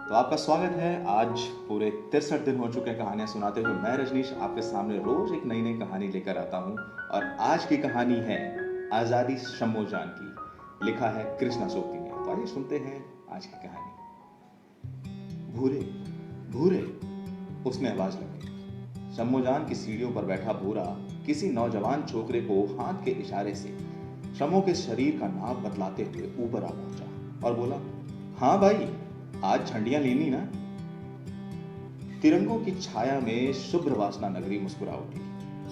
तो आपका स्वागत है। आज पूरे 63 दिन हो चुके हैं कहानियां सुनाते हुए। मैं रजनीश आपके सामने रोज एक नई नई कहानी लेकर आता हूं और आज की कहानी है आजादी शम्मोजान की। लिखा है कृष्णा सोक्ति ने। तो आइए सुनते हैं आज की कहानी। भूरे भूरे, उसने आवाज लगाई। शम्मोजान की सीढ़ियों पर बैठा भूरा किसी नौजवान छोकरे को हाथ के इशारे से शम्मो के शरीर का नाप बतलाते हुए ऊपर आ पहुंचा और बोला, हाँ भाई, आज झंडियां लेनी ना। तिरंगों की छाया में शुभ्र वासना नगरी मुस्कुरा उठी।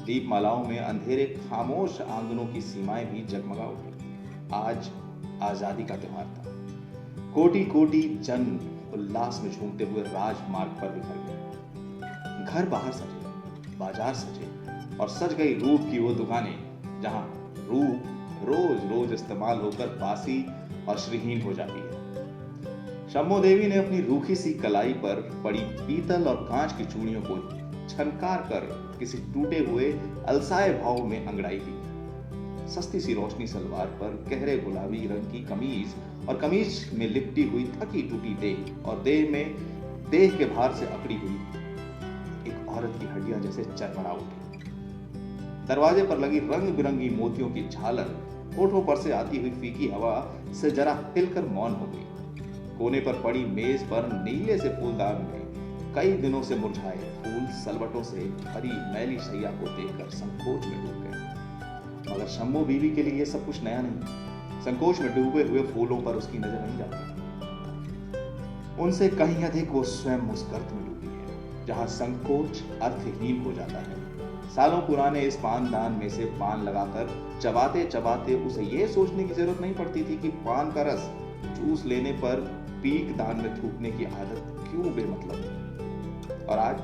दीपमालाओं में अंधेरे खामोश आंगनों की सीमाएं भी जगमगा उठी। आज आजादी का त्योहार था। कोटि कोटि जन उल्लास में झूमते हुए राजमार्ग पर बिखर गए। घर बाहर सजे, बाजार सजे और सज गई रूप की वो दुकानें जहां रूप रोज रोज इस्तेमाल होकर बासी और श्रीहीन हो जाती है। शम्मो देवी ने अपनी रूखी सी कलाई पर पड़ी पीतल और कांच की चूड़ियों को छनकार कर किसी टूटे हुए अलसाए भाव में अंगड़ाई दी। सस्ती सी रोशनी सलवार पर गहरे गुलाबी रंग की कमीज और कमीज में लिपटी हुई थकी टूटी देह और देह में देह के भार से अकड़ी हुई एक औरत की हड्डियां जैसे चरमरा उठी। दरवाजे पर लगी रंग बिरंगी मोतियों की झालर होठों पर से आती हुई फीकी हवा से जरा हिलकर मौन हो गई। कोने पर पड़ी मेज पर नीले से फूलदान में कई दिनों से मुरझाए फूल सलवटों से भरी मैली शैया को देखकर संकोच में डूब गए। मगर शम्मो बीवी के लिए सब कुछ नया नहीं। संकोच में डूबे हुए फूलों पर उसकी नजर नहीं जाती। उनसे कहीं अधिक वो स्वयं उस गर्त में डूबी है जहां संकोच अर्थहीन हो जाता है। सालों पुराने इस पानदान में से पान लगाकर चबाते चबाते उसे यह सोचने की जरूरत नहीं पड़ती थी कि पान का रस जूस लेने पर पीक दान में थूकने की आदत क्यों बेमतलब है। और आज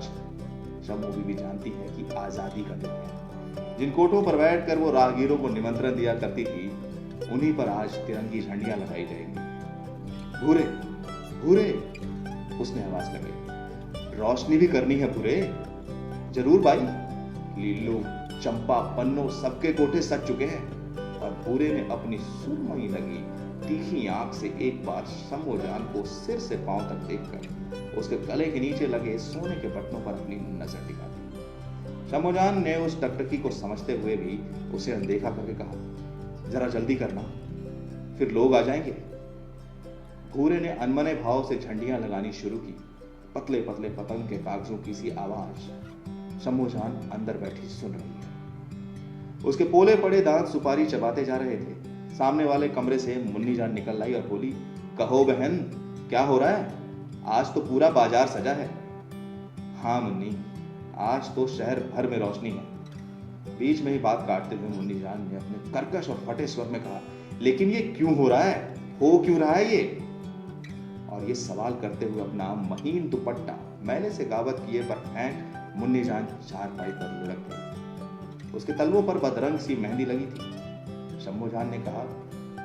शम्मो बीवी जानती है कि आजादी का दिन है। जिन कोठों पर बैठकर वो राहगीरों को निमंत्रण दिया करती थी, उन्हीं पर आज तिरंगी झंडियां लगाई जाएंगी। भूरे भूरे, उसने आवाज लगाई, रोशनी भी करनी है भूरे। जरूर भाई। लीलू, चंपा, पन्नो सबके कोठे सज चुके हैं। और भूरे ने अपनी सुरमई लगी तीखी आंख से एक बार शम्मोजान को सिर से पांव तक देखकर उसके गले के नीचे लगे सोने के बटनों पर अपनी नजर टिका दी। शम्मोजान ने उस टकटकी को समझते हुए भी उसे अनदेखा करके कहा, जरा जल्दी करना, फिर लोग आ जाएंगे। भूरे ने अनमने भाव से झंडियां लगानी शुरू की। पतले पतले पतंग के कागजों की सी आवाज शम्मोजान अंदर बैठी सुन रही है। उसके पोले पड़े दांत सुपारी चबाते जा रहे थे। सामने वाले कमरे से मुन्नी जान निकल आई और बोली, कहो बहन, क्या हो रहा है? आज तो पूरा बाजार सजा है। हाँ मुन्नी, आज तो शहर भर में रोशनी है। बीच में ही बात काटते हुए मुन्नी जान ने अपने कर्कश और फटे स्वर में कहा, लेकिन ये क्यों हो रहा है? हो क्यों रहा है ये? और ये सवाल करते हुए अपना महीन दुपट्टा मैले से गावत किए पर फेंक मुन्नी जान चारपाई पर लुढ़क गई। उसके तलवों पर बदरंग सी मेहंदी लगी थी। शम्मोजान ने कहा,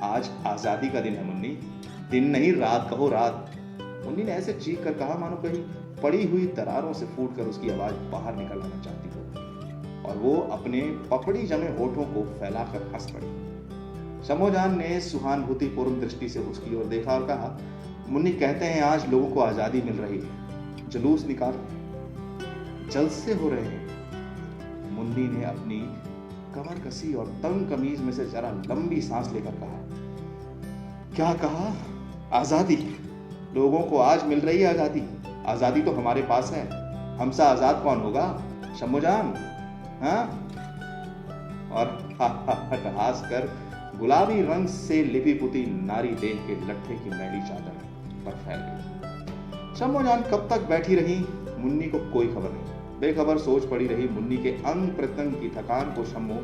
आज आजादी का दिन है मुन्नी। दिन नहीं, रात कहो, रात। मुन्नी ने ऐसे चीख कर कहा मानो कहीं पड़ी हुई दरारों से फूटकर उसकी आवाज बाहर निकल आना चाहती हो। और वो अपने पपड़ी जमे होठों को फैलाकर हंस पड़ी। शम्मोजान ने सहानुभूतिपूर्ण दृष्टि से उसकी ओर देखा और कहा, मुन्नी कहते हैं आज लोगों को आजादी मिल रही है, जुलूस निकाल, जलसे हो रहे हैं। मुन्नी ने अपनी कमर कसी और तंग कमीज में से जरा लंबी सांस लेकर कहा, क्या कहा? आजादी? लोगों को आज मिल रही है आजादी। आजादी तो हमारे पास है। हमसे आजाद कौन होगा? शम्मोजान? हाँ? और हंस कर गुलाबी रंग से लिपी पुती नारी देह के लट्ठे की मैली चादर पर फैल गई। शम्मोजान कब तक बैठी रही, मुन्नी को कोई खबर नहीं। बेखबर सोच पड़ी रही मुन्नी के अंग प्रत्यंग की थकान को शम्मो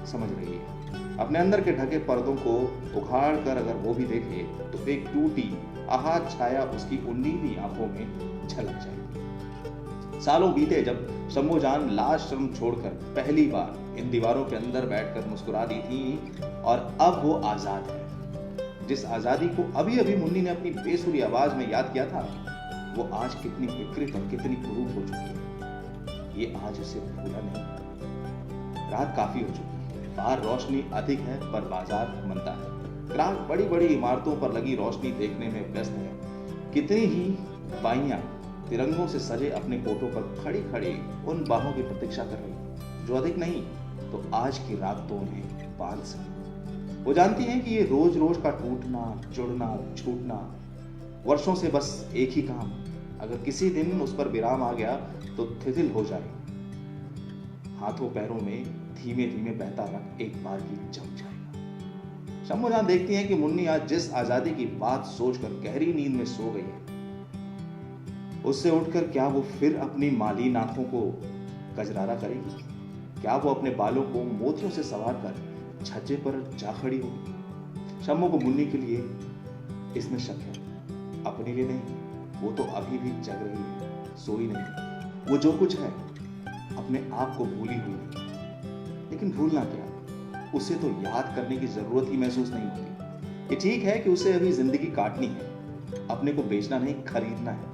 समझ रही है। अपने अंदर के ढके पर्दों को उखाड़ कर अगर वो भी देखे तो एक टूटी आहत छाया उसकी उन्नीली आंखों में झलक जाएगी। सालों बीते जब शम्मोजान लाज शर्म छोड़कर पहली बार इन दीवारों के अंदर बैठकर मुस्कुरा दी थी, और अब वो आजाद है। जिस आजादी को अभी अभी मुन्नी ने अपनी बेसुरी आवाज में याद किया था, वो आज कितनी विकृत और कितनी कुरूप हो चुकी है, ये आज उसे भूला नहीं। रात काफी हो चुकी है। बाहर रोशनी अधिक है पर बाजार मंदा है। ग्राहक बड़ी बड़ी इमारतों पर लगी रोशनी देखने में व्यस्त है। कितनी ही बाइयां तिरंगों से सजे अपने कोटों पर खड़ी खड़ी उन बाहों की प्रतीक्षा कर रही जो अधिक नहीं तो आज की रात तो उन्हें बांध सके। वो जानती हैं कि ये रोज रोज का टूटना, जुड़ना, छूटना, वर्षों से बस एक ही काम, अगर किसी दिन उस पर विराम आ गया तो तिथिल हो जाएगी। हाथों पैरों में धीमे धीमे बहता रक्त एक बार ही जम जाएगा। शम्भू देखती हैं कि मुन्नी आज जिस आजादी की बात सोचकर गहरी नींद में सो गई है, उससे उठकर क्या वो फिर अपनी माली नाखों को कजरारा करेगी? क्या वो अपने बालों को मोतियों से संवार कर छज्जे पर जा खड़ी होगी? शम्भू को मुन्नी के लिए इसमें शक है, अपने लिए नहीं। वो तो अभी भी जग रही है, सोई नहीं। वो जो कुछ है अपने आप को भूली हुई नहीं, लेकिन भूलना क्या, उसे तो याद करने की जरूरत ही महसूस नहीं होती। ये ठीक है कि उसे अभी जिंदगी काटनी है, अपने को बेचना नहीं खरीदना है,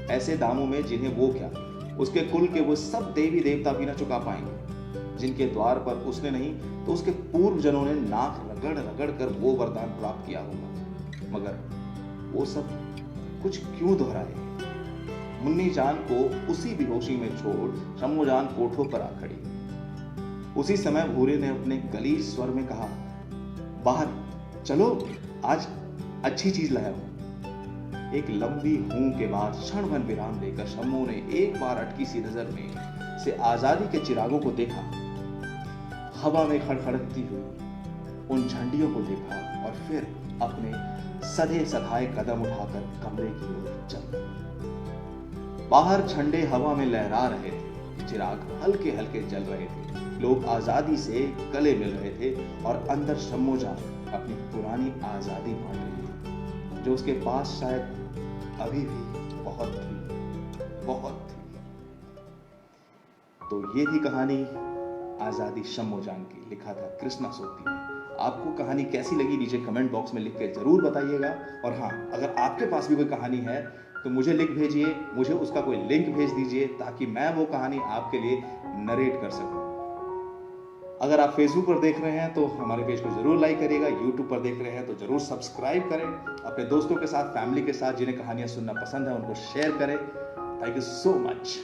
ऐसे दामों में जिन्हें वो क्या, उसके कुल के वो सब देवी देवता भी ना चुका पाएंगे, जिनके द्वार पर उसने नहीं तो उसके पूर्व जनों ने नाक रगड़ रगड़ कर वो वरदान प्राप्त किया होगा। मगर वो सब कुछ क्यों दोहराए? मुन्नी जान को उसी बेहोशी में छोड़ शम्भू जान कोठों पर आ खड़ी। उसी समय भूरे ने अपने गलीज स्वर में कहा, बाहर चलो, आज अच्छी चीज लाया हूं। एक लंबी हूं के बाद क्षण भर विराम लेकर शम्भू ने एक बार अटकी सी नजर में से आजादी के चिरागों को देखा, हवा में खड़खड़कती हुई उन झंडियों को देखा और फिर अपने सधे सधाए कदम उठाकर कमरे की ओर चल। बाहर झंडे हवा में लहरा रहे थे, चिराग हल्के हल्के जल रहे थे, लोग आजादी से गले मिल रहे थे और अंदर शम्भू जान अपनी पुरानी आजादी बांट रही थी, जो उसके पास शायद अभी भी बहुत थी। तो ये थी कहानी आजादी शम्भू जान की, लिखा था कृष्णा सोती ने। आपको कहानी कैसी लगी नीचे कमेंट बॉक्स में लिख के जरूर बताइएगा। और हाँ, अगर आपके पास भी कोई कहानी है तो मुझे लिख भेजिए, मुझे उसका कोई लिंक भेज दीजिए ताकि मैं वो कहानी आपके लिए नरेट कर सकूं। अगर आप फेसबुक पर देख रहे हैं तो हमारे पेज को जरूर लाइक करिएगा, यूट्यूब पर देख रहे हैं तो जरूर सब्सक्राइब करें, अपने दोस्तों के साथ, फैमिली के साथ जिन्हें कहानियां सुनना पसंद है उनको शेयर करें। Thank you so much.